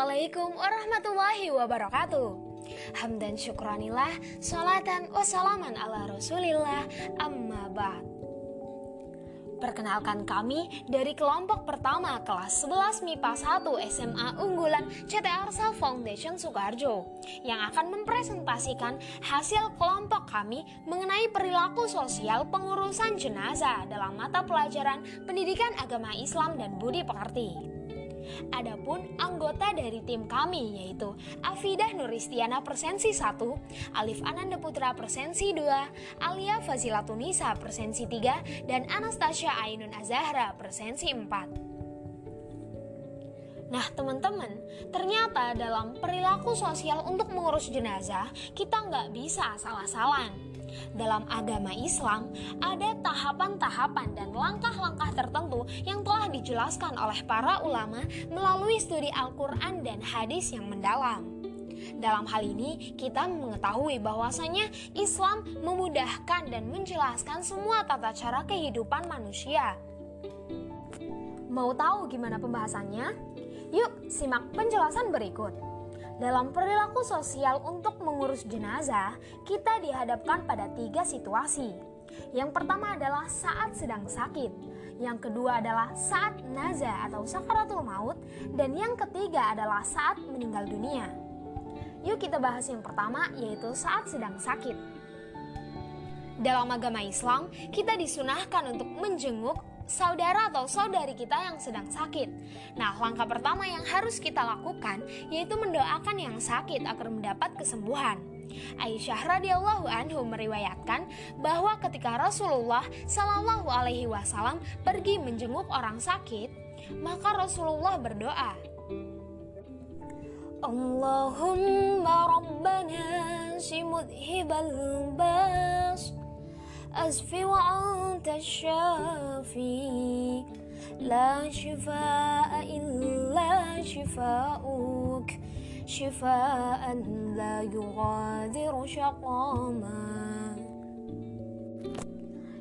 Assalamualaikum warahmatullahi wabarakatuh. Hamdan syukranillah, salatan wassalaman ala rasulillah, amma ba'd. Perkenalkan kami dari kelompok pertama kelas 11 MIPA 1 SMA unggulan CT Arsal Foundation Sukoharjo yang akan mempresentasikan hasil kelompok kami mengenai perilaku sosial pengurusan jenazah dalam mata pelajaran Pendidikan Agama Islam dan Budi Pekerti. Adapun anggota dari tim kami yaitu Afidah Nuristiana Persensi 1, Alif Ananda Putra Persensi 2, Alia Fazilatunisa Persensi 3, dan Anastasia Ainun Azahra Persensi 4. Nah teman-teman, ternyata dalam perilaku sosial untuk mengurus jenazah kita nggak bisa asal-asalan. Dalam agama Islam, ada tahapan-tahapan dan langkah-langkah tertentu yang telah dijelaskan oleh para ulama melalui studi Al-Quran dan hadis yang mendalam. Dalam hal ini, kita mengetahui bahwasanya Islam memudahkan dan menjelaskan semua tata cara kehidupan manusia. Mau tahu gimana pembahasannya? Yuk, simak penjelasan berikut. Dalam perilaku sosial untuk mengurus jenazah, kita dihadapkan pada 3 situasi. Yang pertama adalah saat sedang sakit, yang kedua adalah saat nazah atau sakaratul maut, dan yang ketiga adalah saat meninggal dunia. Yuk kita bahas yang pertama, yaitu saat sedang sakit. Dalam agama Islam, kita disunahkan untuk menjenguk saudara atau saudari kita yang sedang sakit. Nah, langkah pertama yang harus kita lakukan yaitu mendoakan yang sakit agar mendapat kesembuhan. Aisyah radhiyallahu anhu meriwayatkan bahwa ketika Rasulullah Shallallahu alaihi wasallam pergi menjenguk orang sakit, maka Rasulullah berdoa, Allahumma rabbana simudhibal bas أزفي وأنت الشافي لا شفاء إلا شفاؤك شفاء لا يغادر سقما.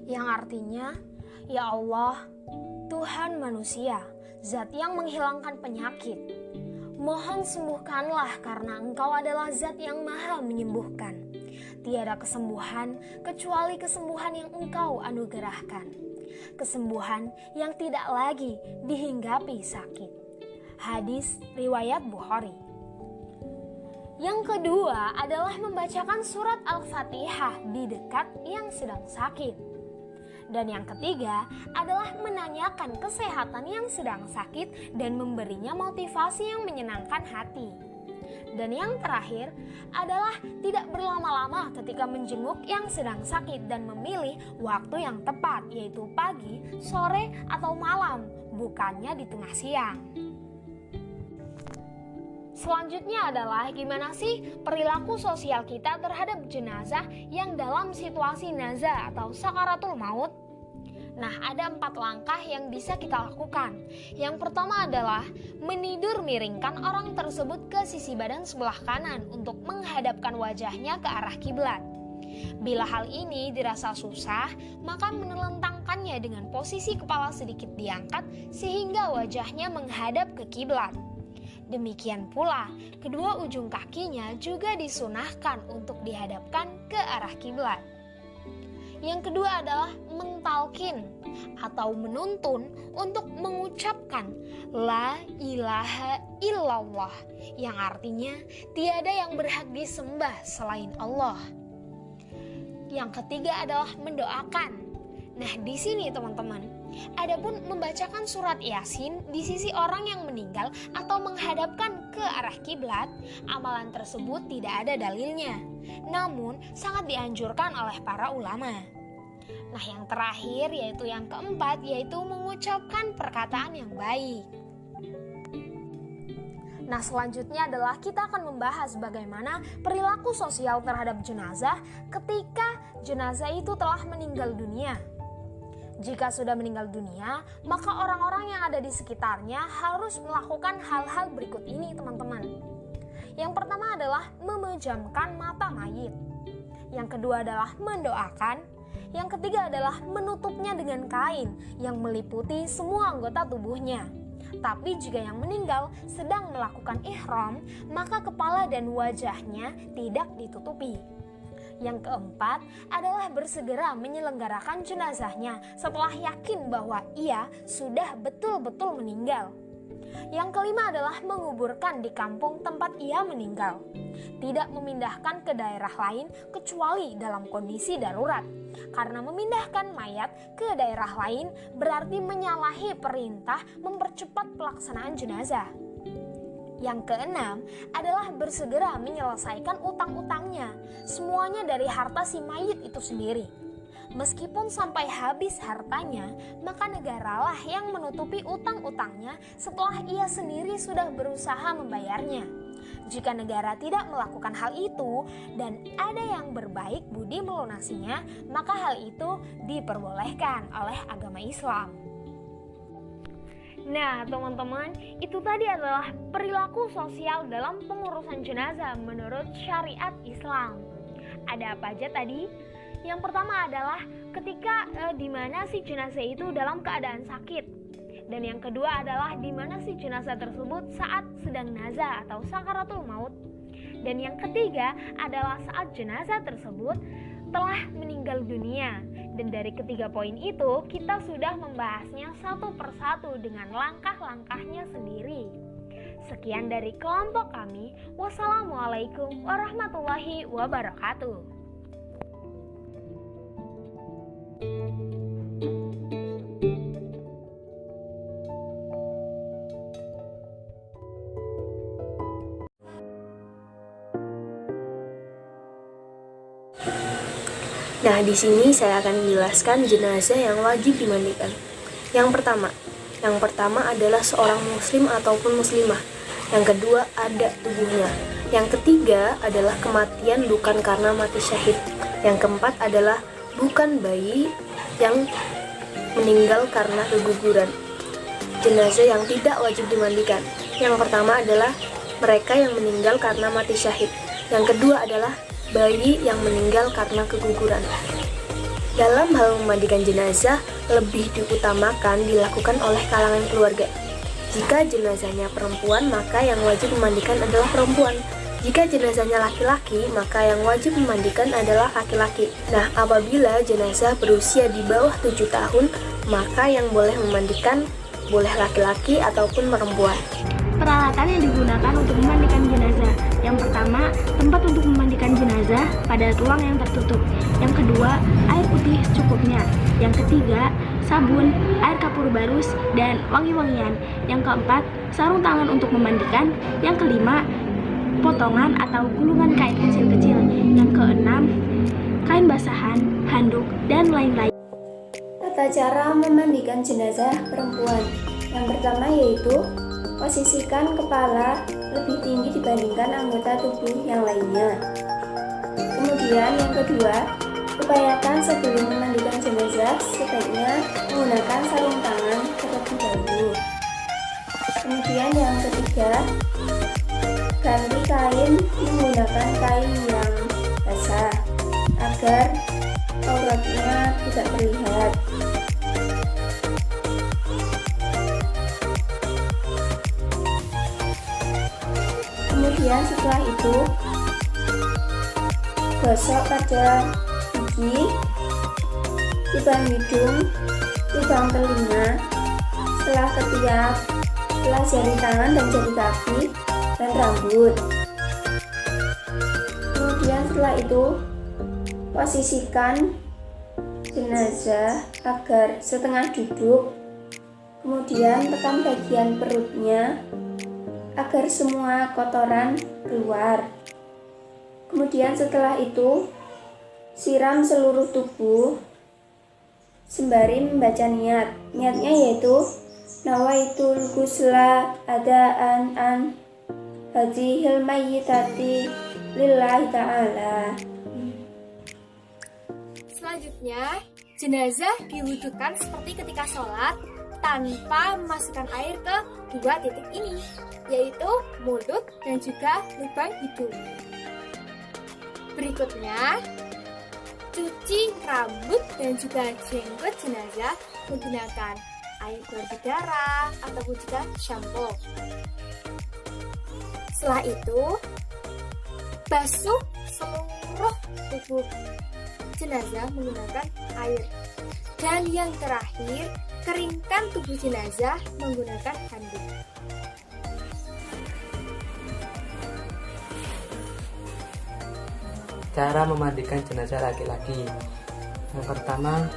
Yang artinya, ya Allah, Tuhan manusia, zat yang menghilangkan penyakit, mohon sembuhkanlah karena Engkau adalah zat yang maha menyembuhkan. Tiada kesembuhan kecuali kesembuhan yang Engkau anugerahkan. Kesembuhan yang tidak lagi dihinggapi sakit. Hadis riwayat Bukhari. Yang kedua adalah membacakan surat Al-Fatihah di dekat yang sedang sakit. Dan yang ketiga adalah menanyakan kesehatan yang sedang sakit dan memberinya motivasi yang menyenangkan hati. Dan yang terakhir adalah tidak berlama-lama ketika menjenguk yang sedang sakit dan memilih waktu yang tepat, yaitu pagi, sore, atau malam, bukannya di tengah siang. Selanjutnya adalah gimana sih perilaku sosial kita terhadap jenazah yang dalam situasi nazah atau sakaratul maut? Nah, ada 4 langkah yang bisa kita lakukan. Yang pertama adalah menidur miringkan orang tersebut ke sisi badan sebelah kanan untuk menghadapkan wajahnya ke arah kiblat. Bila hal ini dirasa susah, maka menelentangkannya dengan posisi kepala sedikit diangkat sehingga wajahnya menghadap ke kiblat. Demikian pula, kedua ujung kakinya juga disunahkan untuk dihadapkan ke arah kiblat. Yang kedua adalah mentalkin atau menuntun untuk mengucapkan La ilaha illallah yang artinya tiada yang berhak disembah selain Allah. Yang ketiga adalah mendoakan. Nah, di sini teman-teman, adapun membacakan surat Yasin di sisi orang yang meninggal atau menghadapkan ke arah kiblat, amalan tersebut tidak ada dalilnya. Namun, sangat dianjurkan oleh para ulama. Nah, yang terakhir yaitu yang keempat, yaitu mengucapkan perkataan yang baik. Nah, selanjutnya adalah kita akan membahas bagaimana perilaku sosial terhadap jenazah ketika jenazah itu telah meninggal dunia. Jika sudah meninggal dunia, maka orang-orang yang ada di sekitarnya harus melakukan hal-hal berikut ini, teman-teman. Yang pertama adalah memejamkan mata mayit. Yang kedua adalah mendoakan. Yang ketiga adalah menutupnya dengan kain yang meliputi semua anggota tubuhnya. Tapi jika yang meninggal sedang melakukan ihram, maka kepala dan wajahnya tidak ditutupi. Yang keempat adalah bersegera menyelenggarakan jenazahnya setelah yakin bahwa ia sudah betul-betul meninggal. Yang kelima adalah menguburkan di kampung tempat ia meninggal. Tidak memindahkan ke daerah lain kecuali dalam kondisi darurat. Karena memindahkan mayat ke daerah lain berarti menyalahi perintah mempercepat pelaksanaan jenazah. Yang keenam adalah bersegera menyelesaikan utang-utangnya, semuanya dari harta si mayit itu sendiri. Meskipun sampai habis hartanya, maka negaralah yang menutupi utang-utangnya setelah ia sendiri sudah berusaha membayarnya. Jika negara tidak melakukan hal itu dan ada yang berbaik budi melunasinya, maka hal itu diperbolehkan oleh agama Islam. Nah, teman-teman, itu tadi adalah perilaku sosial dalam pengurusan jenazah menurut syariat Islam. Ada apa aja tadi? Yang pertama adalah ketika di mana si jenazah itu dalam keadaan sakit. Dan yang kedua adalah di mana si jenazah tersebut saat sedang nazah atau sakaratul maut. Dan yang ketiga adalah saat jenazah tersebut telah meninggal dunia. Dan dari ketiga poin itu kita sudah membahasnya satu persatu dengan langkah-langkahnya sendiri. Sekian dari kelompok kami. Wassalamualaikum warahmatullahi wabarakatuh. Nah, di sini saya akan menjelaskan jenazah yang wajib dimandikan. Yang pertama adalah seorang muslim ataupun muslimah. Yang kedua, ada tubuhnya. Yang ketiga adalah kematian bukan karena mati syahid. Yang keempat adalah bukan bayi yang meninggal karena keguguran. Jenazah yang tidak wajib dimandikan. Yang pertama adalah mereka yang meninggal karena mati syahid. Yang kedua adalah bayi yang meninggal karena keguguran. Dalam hal memandikan jenazah, lebih diutamakan dilakukan oleh kalangan keluarga. Jika jenazahnya perempuan, maka yang wajib memandikan adalah perempuan. Jika jenazahnya laki-laki, maka yang wajib memandikan adalah laki-laki. Nah, apabila jenazah berusia di bawah 7 tahun, maka yang boleh memandikan boleh laki-laki ataupun perempuan. Peralatan yang digunakan untuk memandikan jenazah. Yang pertama, tempat untuk memandikan jenazah pada ruang yang tertutup. Yang kedua, air putih secukupnya. Yang ketiga, sabun, air kapur barus, dan wangi-wangian. Yang keempat, sarung tangan untuk memandikan. Yang kelima, potongan atau gulungan kain kecil-kecil. Yang keenam, kain basahan, handuk, dan lain-lain. Tata cara memandikan jenazah perempuan. Yang pertama yaitu posisikan kepala lebih tinggi dibandingkan anggota tubuh yang lainnya. Kemudian yang kedua, upayakan sebelum memandikan jenazah sebaiknya menggunakan sarung tangan terlebih dahulu. Kemudian yang ketiga, ganti kain menggunakan kain yang basah agar auratnya tidak terlihat. Kemudian setelah itu gosok pada gigi, lubang hidung, lubang telinga, setelah ketiak, setelah jari tangan dan jari kaki, dan rambut. Kemudian setelah itu posisikan jenazah agar setengah duduk, kemudian tekan bagian perutnya agar semua kotoran keluar. Kemudian setelah itu siram seluruh tubuh sembari membaca niat. Niatnya yaitu nawaitul ghusla adaan an hadhil mayyitati lillahi ta'ala. Selanjutnya, jenazah diwujudkan seperti ketika sholat tanpa memasukkan air ke dua titik ini, yaitu mulut dan juga lubang hidung. Berikutnya, cuci rambut dan juga jenggot jenazah menggunakan air berbidara ataupun juga shampoo. Setelah itu, basuh seluruh tubuh jenazah menggunakan air. Dan yang terakhir, keringkan tubuh jenazah menggunakan handuk. Cara memandikan jenazah laki-laki. Yang pertama,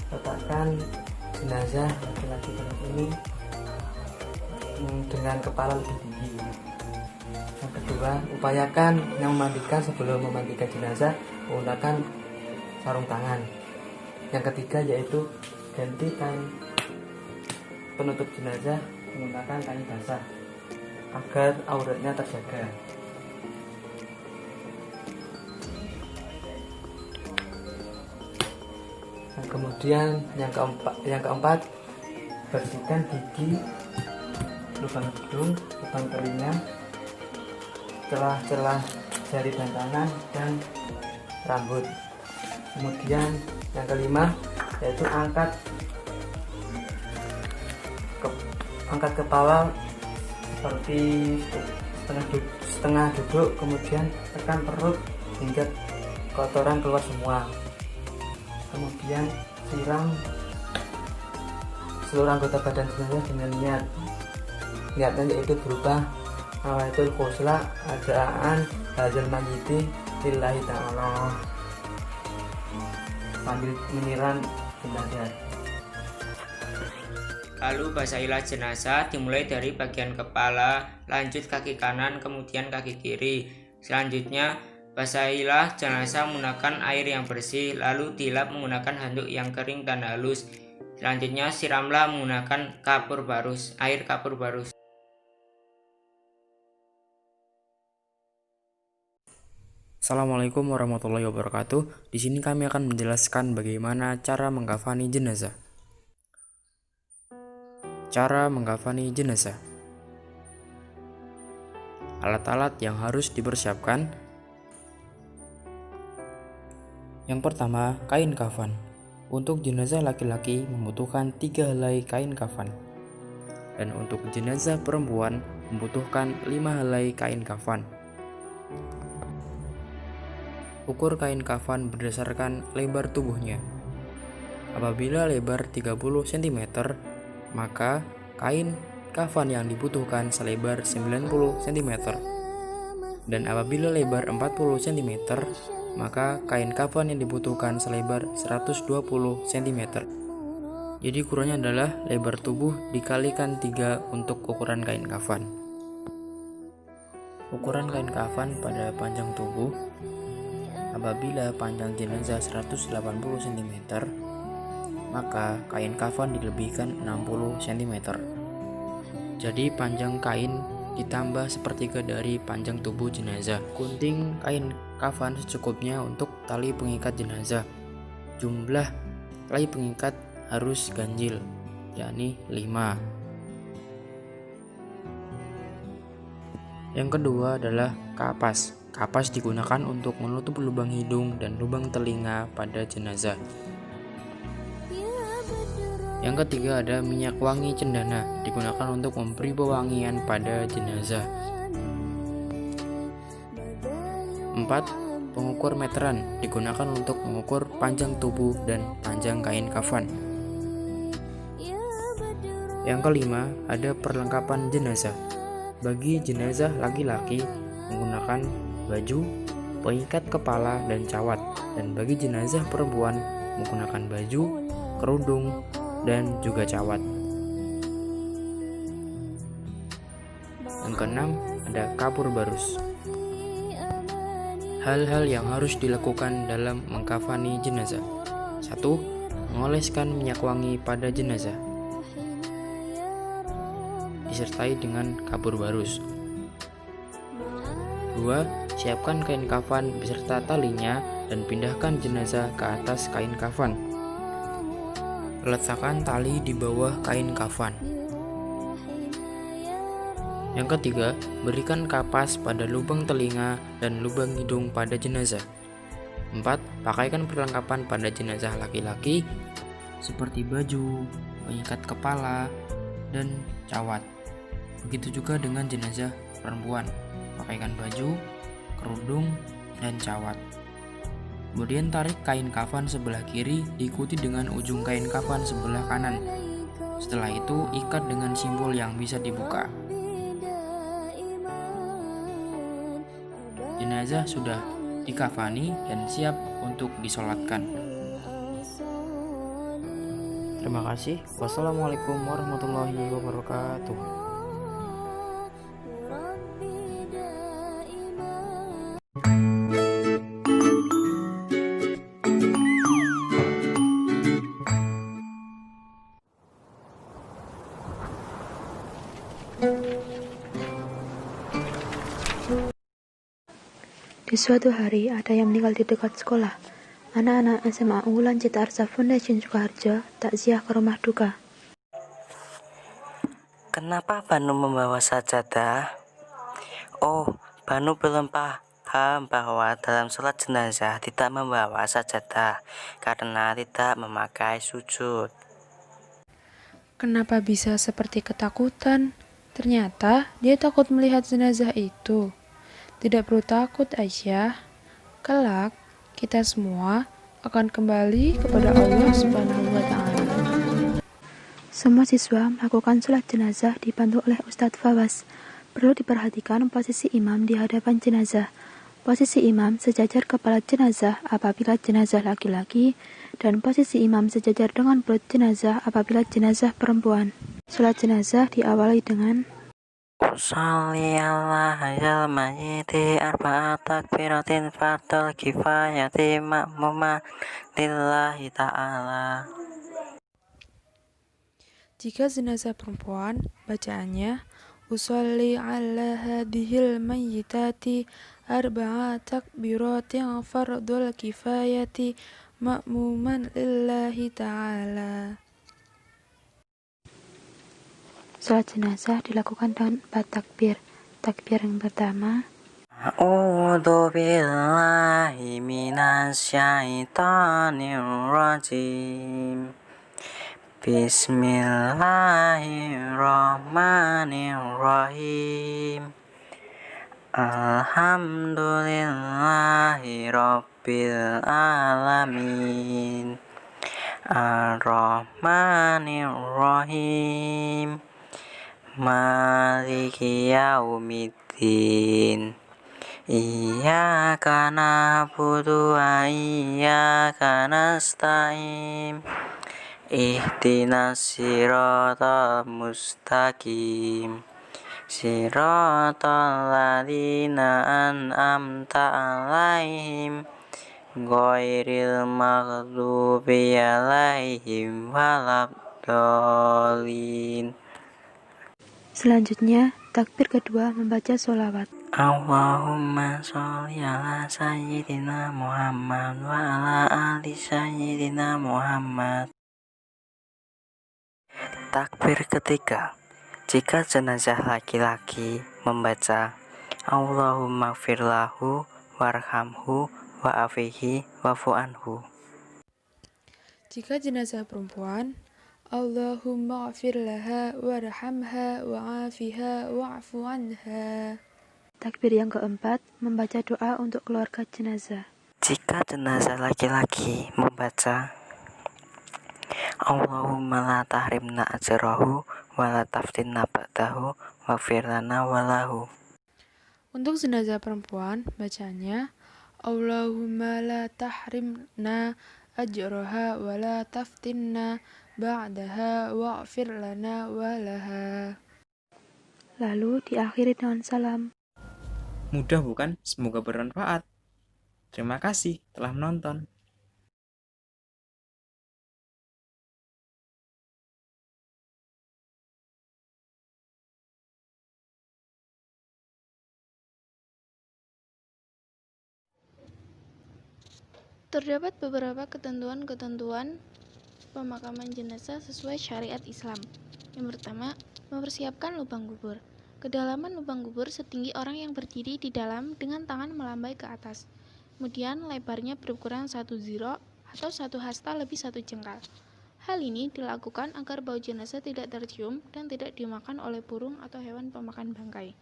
letakkan jenazah laki-laki ini dengan kepala lebih tinggi. Yang kedua, upayakan yang memandikan sebelum memandikan jenazah menggunakan sarung tangan. Yang ketiga yaitu ganti kain penutup jenazah menggunakan kain basah agar auratnya terjaga. Kemudian yang keempat, bersihkan gigi, lubang hidung, lubang telinga, celah-celah jari dan tangan, dan rambut. Kemudian yang kelima yaitu angkat kepala seperti setengah duduk, kemudian tekan perut hingga kotoran keluar semua. Kemudian siram seluruh anggota badan jenazah dengan niatnya yaitu berupa nawaitul khusla adaan hadzal mayyiti lillahi ta'ala sambil menyiram jenazah. Lalu basahilah jenazah dimulai dari bagian kepala, lanjut kaki kanan, kemudian kaki kiri. Selanjutnya basahilah jenazah menggunakan air yang bersih, lalu dilap menggunakan handuk yang kering dan halus. Selanjutnya siramlah menggunakan air kapur barus. Assalamualaikum warahmatullahi wabarakatuh. Di sini kami akan menjelaskan bagaimana cara mengkafani jenazah. Cara mengkafani jenazah. Alat-alat yang harus dipersiapkan. Yang pertama, kain kafan. Untuk jenazah laki-laki membutuhkan 3 helai kain kafan. Dan untuk jenazah perempuan membutuhkan 5 helai kain kafan. Ukur kain kafan berdasarkan lebar tubuhnya. Apabila lebar 30 cm, maka kain kafan yang dibutuhkan selebar 90 cm. Dan apabila lebar 40 cm, maka kain kafan yang dibutuhkan selebar 120 cm. Jadi ukurannya adalah lebar tubuh dikalikan 3 untuk ukuran kain kafan. Ukuran kain kafan pada panjang tubuh. Apabila panjang jenazah 180 cm, maka kain kafan dilebihkan 60 cm. Jadi panjang kain ditambah sepertiga dari panjang tubuh jenazah. Gunting kain kafan secukupnya untuk tali pengikat jenazah. Jumlah tali pengikat harus ganjil, yakni 5. Yang kedua adalah kapas. Kapas digunakan untuk menutup lubang hidung dan lubang telinga pada jenazah. Yang ketiga ada minyak wangi cendana, digunakan untuk memberi pewangian pada jenazah. 4. Pengukur meteran, digunakan untuk mengukur panjang tubuh dan panjang kain kafan. Yang kelima ada perlengkapan jenazah. Bagi jenazah laki-laki menggunakan baju, pengikat kepala dan cawat, dan bagi jenazah perempuan menggunakan baju, kerudung, dan juga cawat. Yang keenam ada kapur barus. Hal-hal yang harus dilakukan dalam mengkafani jenazah. 1. Mengoleskan minyak wangi pada jenazah disertai dengan kapur barus. 2. Siapkan kain kafan beserta talinya dan pindahkan jenazah ke atas kain kafan. Letakkan tali di bawah kain kafan. Yang ketiga, berikan kapas pada lubang telinga dan lubang hidung pada jenazah. 4. Pakaikan perlengkapan pada jenazah laki-laki seperti baju, mengikat kepala, dan cawat. Begitu juga dengan jenazah perempuan, pakaikan baju, kerudung, dan cawat. Kemudian tarik kain kafan sebelah kiri diikuti dengan ujung kain kafan sebelah kanan. Setelah itu ikat dengan simpul yang bisa dibuka. Jenazah sudah dikafani dan siap untuk disolatkan. Terima kasih. Wassalamualaikum warahmatullahi wabarakatuh. Di suatu hari, ada yang meninggal di dekat sekolah. Anak-anak SMA Unggulan Cita Arsa Foundation Sukoharjo takziah ke rumah duka. Kenapa Banu membawa sajadah? Oh, Banu belum paham bahwa dalam sholat jenazah tidak membawa sajadah karena tidak memakai sujud. Kenapa bisa seperti ketakutan? Ternyata dia takut melihat jenazah itu. Tidak perlu takut, Aisyah. Kelak, kita semua akan kembali kepada Allah Subhanahu wa Ta'ala. Semua siswa melakukan sholat jenazah dibantu oleh Ustadz Fawaz. Perlu diperhatikan posisi imam di hadapan jenazah. Posisi imam sejajar kepala jenazah apabila jenazah laki-laki, dan posisi imam sejajar dengan perut jenazah apabila jenazah perempuan. Sholat jenazah diawali dengan Sholli ala hayal mayyiti arba'at takbiratin fardul kifayati ma'muma lillahi ta'ala. jika jenazah perempuan, bacaannya Usolli ala hadhil mayyitati arba'a takbiratin fardul kifayati ma'muman lillahi ta'ala. Salat jenazah dilakukan dengan 4 takbir. Takbir yang pertama, A'udzu billahi minasyaitonir rajim. Bismillahirrahmanirrahim. Alhamdulillahi rabbil alamin. Ar-Rahmanir-Rahim. Maliki yaumiddin. Iyyaka na'budu wa iyyaka nasta'in. Ihdinas siratal mustaqim. Siratal ladzina an'amta 'alaihim ghairil maghdubi 'alaihim waladdallin. selanjutnya takbir kedua membaca sholawat. Allahumma sholli ala sayyidina Muhammad wa ala ali sayyidina Muhammad. Takbir ketiga, jika jenazah laki-laki membaca Allahumma firlahu warhamhu wa'afihi wa'fu anhu. Jika jenazah perempuan, Allahumma ghafir laha warhamha wa'afiha wa'fu anha. Takbir yang keempat membaca doa untuk keluarga jenazah. Jika jenazah laki-laki membaca Allahumma la tahrimna ajrahu wa la taftinna ba'dahu waghfir lana walahu. Untuk jenazah perempuan, bacanya Allahumma la tahrimna ajraha wa la taftinna ba'daha waghfir lana walaha. Lalu diakhiri dengan salam. Mudah bukan? Semoga bermanfaat. Terima kasih telah menonton. Terdapat beberapa ketentuan-ketentuan pemakaman jenazah sesuai syariat Islam. Yang pertama, mempersiapkan lubang kubur. Kedalaman lubang kubur setinggi orang yang berdiri di dalam dengan tangan melambai ke atas. Kemudian lebarnya berukuran 1 ziro atau 1 hasta lebih 1 jengkal. Hal ini dilakukan agar bau jenazah tidak tercium dan tidak dimakan oleh burung atau hewan pemakan bangkai.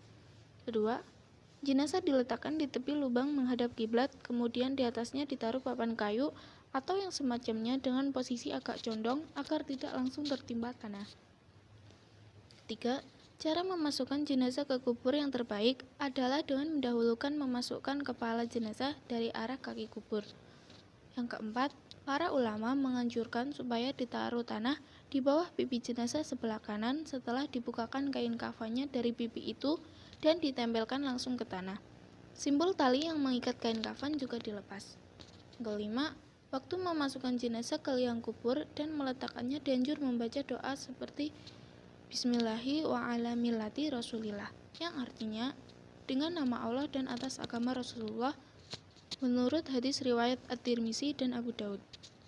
Kedua, jenazah diletakkan di tepi lubang menghadap kiblat, kemudian di atasnya ditaruh papan kayu atau yang semacamnya dengan posisi agak condong agar tidak langsung tertimpa tanah. Ketiga, cara memasukkan jenazah ke kubur yang terbaik adalah dengan mendahulukan memasukkan kepala jenazah dari arah kaki kubur. Yang keempat, para ulama menganjurkan supaya ditaruh tanah di bawah pipi jenazah sebelah kanan setelah dibukakan kain kafannya dari pipi itu dan ditempelkan langsung ke tanah. Simbol tali yang mengikat kain kafan juga dilepas. Kelima, waktu memasukkan jenazah ke liang kubur dan meletakkannya dianjur membaca doa seperti Bismillahi wa ala millati Rasulillah, yang artinya dengan nama Allah dan atas agama Rasulullah menurut hadis riwayat At-Tirmizi dan Abu Daud.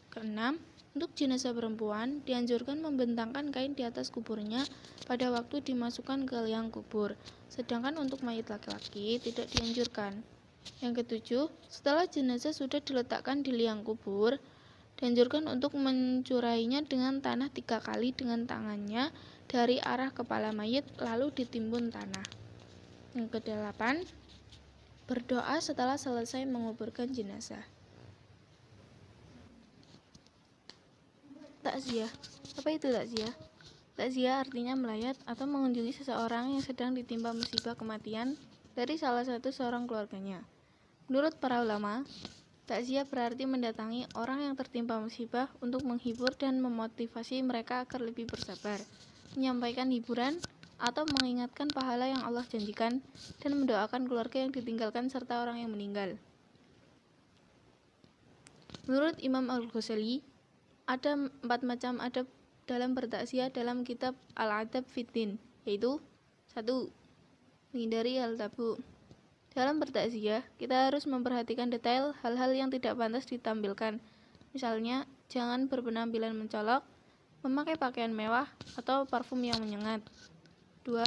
Keenam, untuk jenazah perempuan dianjurkan membentangkan kain di atas kuburnya pada waktu dimasukkan ke liang kubur, sedangkan untuk mayat laki-laki tidak dianjurkan. Yang ketujuh, setelah jenazah sudah diletakkan di liang kubur, dianjurkan untuk mencurainya dengan tanah 3 kali dengan tangannya dari arah kepala mayit lalu ditimbun tanah. Yang kedelapan, berdoa setelah selesai menguburkan jenazah. Takziah. Apa itu takziah? Takziah artinya melayat atau mengunjungi seseorang yang sedang ditimpa musibah kematian dari salah satu seorang keluarganya. Menurut para ulama, takziah berarti mendatangi orang yang tertimpa musibah untuk menghibur dan memotivasi mereka agar lebih bersabar, menyampaikan hiburan atau mengingatkan pahala yang Allah janjikan, dan mendoakan keluarga yang ditinggalkan serta orang yang meninggal. Menurut Imam Al-Ghazali, ada 4 macam adab dalam bertakziah dalam kitab Al-Adab Fiddin, yaitu 1. Menghindari hal tabu. Dalam bertakziah, kita harus memperhatikan detail hal-hal yang tidak pantas ditampilkan. Misalnya, jangan berpenampilan mencolok, memakai pakaian mewah, atau parfum yang menyengat. 2.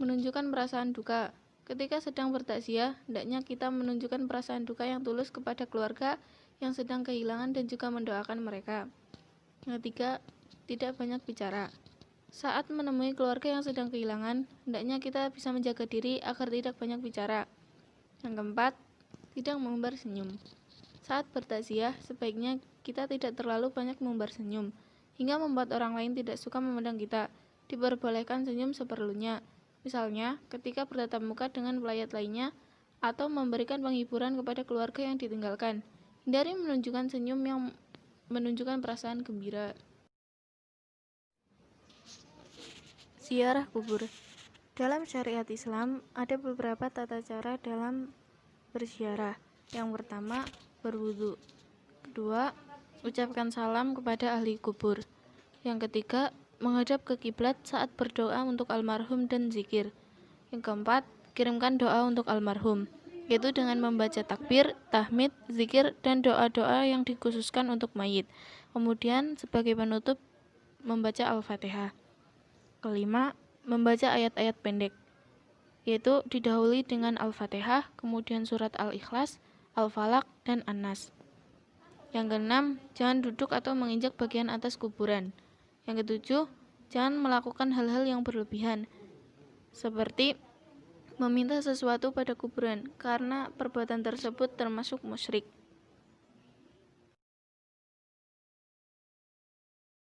Menunjukkan perasaan duka. Ketika sedang bertakziah, hendaknya kita menunjukkan perasaan duka yang tulus kepada keluarga yang sedang kehilangan dan juga mendoakan mereka. Yang 3. Tidak banyak bicara. Saat menemui keluarga yang sedang kehilangan, hendaknya kita bisa menjaga diri agar tidak banyak bicara. Yang 4. Tidak mengumbar senyum. Saat bertakziah, sebaiknya kita tidak terlalu banyak mengumbar senyum, hingga membuat orang lain tidak suka memandang kita. Diperbolehkan senyum seperlunya, misalnya ketika bertatap muka dengan pelayat lainnya, atau memberikan penghiburan kepada keluarga yang ditinggalkan. Hindari menunjukkan senyum yang menunjukkan perasaan gembira. Ziarah kubur. Dalam syariat Islam, ada beberapa tata cara dalam berziarah. Yang pertama, berwudu. Kedua, ucapkan salam kepada ahli kubur. Yang ketiga, menghadap ke kiblat saat berdoa untuk almarhum dan zikir. Yang keempat, kirimkan doa untuk almarhum, yaitu dengan membaca takbir, tahmid, zikir, dan doa-doa yang dikhususkan untuk mayit. Kemudian sebagai penutup membaca Al-Fatihah. Kelima, membaca ayat-ayat pendek, yaitu didahului dengan Al-Fatihah, kemudian surat Al-Ikhlas, Al-Falaq, dan An-Nas. Yang keenam, jangan duduk atau menginjak bagian atas kuburan. Yang ketujuh, jangan melakukan hal-hal yang berlebihan, seperti meminta sesuatu pada kuburan, karena perbuatan tersebut termasuk musyrik.